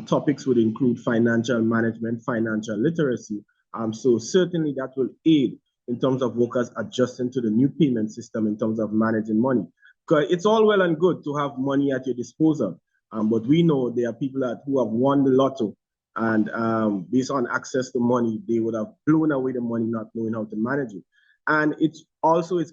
Topics would include financial management, financial literacy. So certainly that will aid in terms of workers adjusting to the new payment system in terms of managing money. Because it's all well and good to have money at your disposal, but we know there are people who have won the lotto, and based on access to money, they would have blown away the money not knowing how to manage it. And it's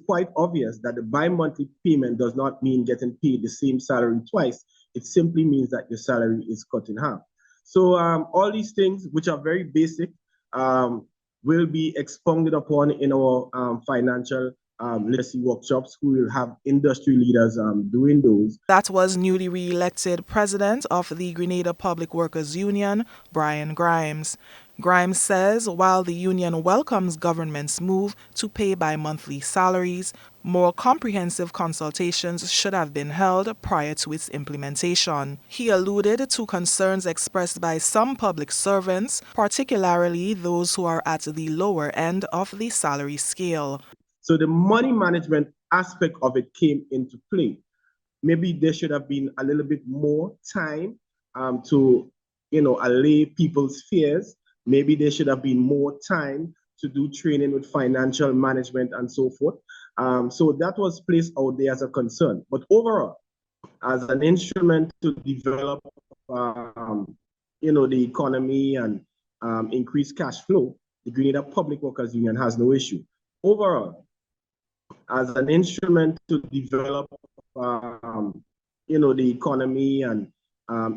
quite obvious that the bi-monthly payment does not mean getting paid the same salary twice. It simply means that your salary is cut in half. So all these things, which are very basic, um, will be expounded upon in our financial literacy workshops. We will have industry leaders doing those. That was newly re-elected president of the Grenada Public Workers Union, Brian Grimes. Grimes says while the union welcomes government's move to pay by monthly salaries, more comprehensive consultations should have been held prior to its implementation. He alluded to concerns expressed by some public servants, particularly those who are at the lower end of the salary scale. So the money management aspect of it came into play. Maybe there should have been a little bit more time to, allay people's fears. Maybe there should have been more time to do training with financial management and so forth. So that was placed out there as a concern. But overall, as an instrument to develop, the economy and increase cash flow, the Grenada Public Workers Union has no issue. Overall, as an instrument to develop, the economy and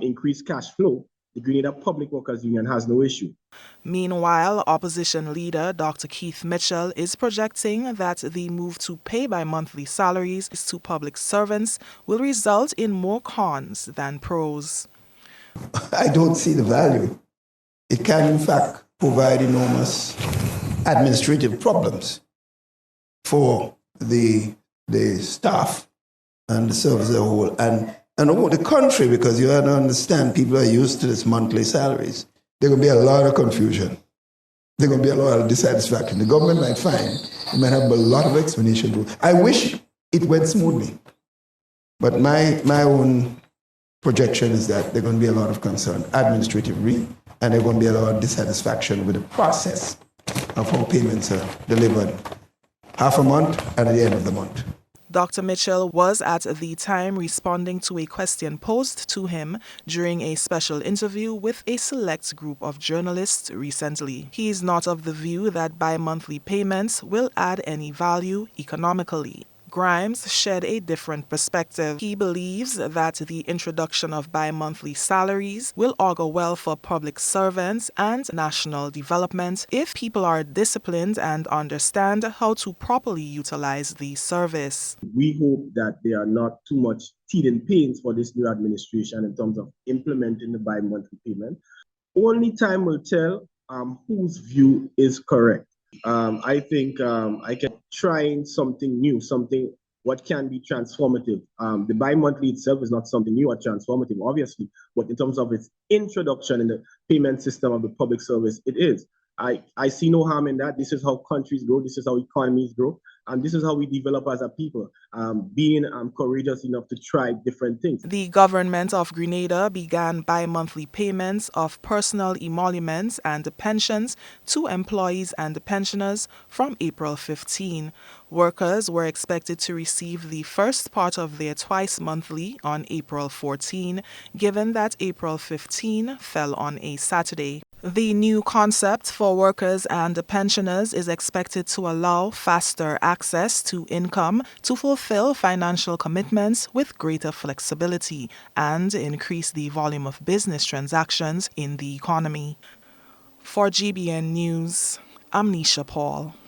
increase cash flow, the Grenada Public Workers Union has no issue. Meanwhile, opposition leader Dr. Keith Mitchell is projecting that the move to pay by monthly salaries to public servants will result in more cons than pros. I don't see the value. It can, in fact, provide enormous administrative problems for the staff and the service as a whole, and over the country, because you have to understand people are used to this monthly salaries. There will be a lot of confusion. There will be a lot of dissatisfaction. The government might find it might have a lot of explanation. I wish it went smoothly, but my own projection is that there are going to be a lot of concern administratively, and there are going to be a lot of dissatisfaction with the process of how payments are delivered half a month and at the end of the month. Dr. Mitchell was at the time responding to a question posed to him during a special interview with a select group of journalists recently. He is not of the view that bi-monthly payments will add any value economically. Grimes shared a different perspective. He believes that the introduction of bi-monthly salaries will augur well for public servants and national development if people are disciplined and understand how to properly utilize the service. We hope that there are not too much teething pains for this new administration in terms of implementing the bi-monthly payment. Only time will tell whose view is correct. I think I can trying something new, what can be transformative. The bi-monthly itself is not something new or transformative, obviously, but in terms of its introduction in the payment system of the public service, it is. I see no harm in that. This is how countries grow. This is how economies grow. And this is how we develop as a people, being courageous enough to try different things. The government of Grenada began bi-monthly payments of personal emoluments and pensions to employees and pensioners from April 15. Workers were expected to receive the first part of their twice monthly on April 14, given that April 15 fell on a Saturday. The new concept for workers and pensioners is expected to allow faster access to income to fulfill financial commitments with greater flexibility and increase the volume of business transactions in the economy. For GBN News, I'm Nisha Paul.